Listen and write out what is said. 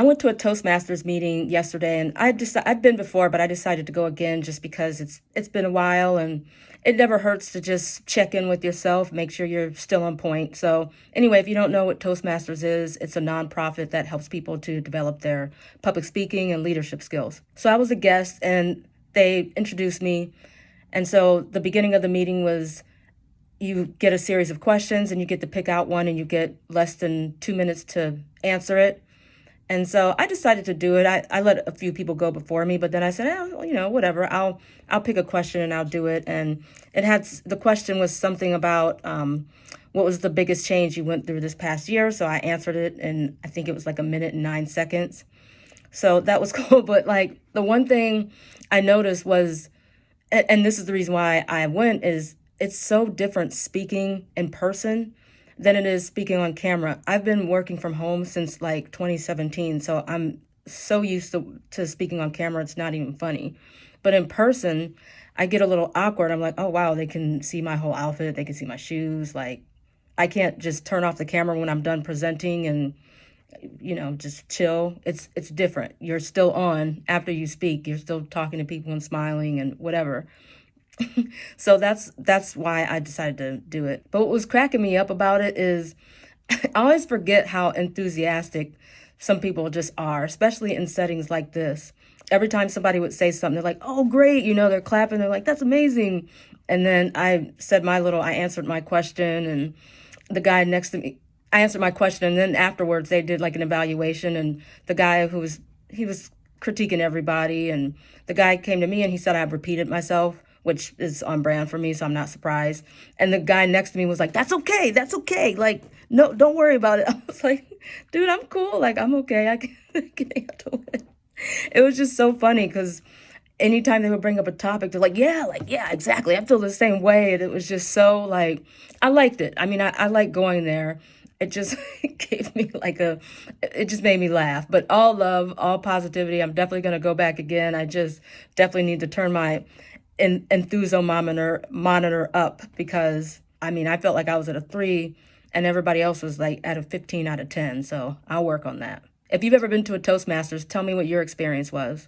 went to a Toastmasters meeting yesterday, and I've been before, but I decided to go again just because it's been a while, and it never hurts to just check in with yourself, make sure you're still on point. So anyway, if you don't know what Toastmasters is, it's a nonprofit that helps people to develop their public speaking and leadership skills. So I was a guest, and they introduced me, and so the beginning of the meeting was you get a series of questions, and you get to pick out one, and you get less than 2 minutes to answer it. And so I decided to do it. I let a few people go before me, but then I said, well, whatever. I'll pick a question and I'll do it. And the question was something about what was the biggest change you went through this past year. So I answered it, and I think it was like 1 minute and 9 seconds. So that was cool. But like the one thing I noticed was, and this is the reason why I went, is it's so different speaking in person than it is speaking on camera. I've been working from home since like 2017, so I'm so used to speaking on camera, it's not even funny. But in person, I get a little awkward. I'm like, oh, wow, they can see my whole outfit. They can see my shoes. Like, I can't just turn off the camera when I'm done presenting and, just chill. It's different. You're still on after you speak. You're still talking to people and smiling and whatever. So that's why I decided to do it. But what was cracking me up about it is I always forget how enthusiastic some people just are, especially in settings like this. Every time somebody would say something, they're like, oh, great. They're clapping. They're like, that's amazing. And then I answered my question, and the guy next to me, I answered my question. And then afterwards they did like an evaluation, and the guy he was critiquing everybody. And the guy came to me and he said I repeated myself, which is on brand for me, so I'm not surprised. And the guy next to me was like, that's okay. That's okay. Like, no, don't worry about it. I was like, dude, I'm cool. Like, I'm okay. I can handle it. It was just so funny because anytime they would bring up a topic, they're like, yeah, exactly. I feel the same way. And it was just so like, I liked it. I mean, I like going there. It just gave me it just made me laugh. But all love, all positivity. I'm definitely going to go back again. I just definitely need to turn my enthusiasm monitor up, because I felt like I was at a 3 and everybody else was like at a 15 out of 10. So I'll work on that. If you've ever been to a Toastmasters, tell me what your experience was.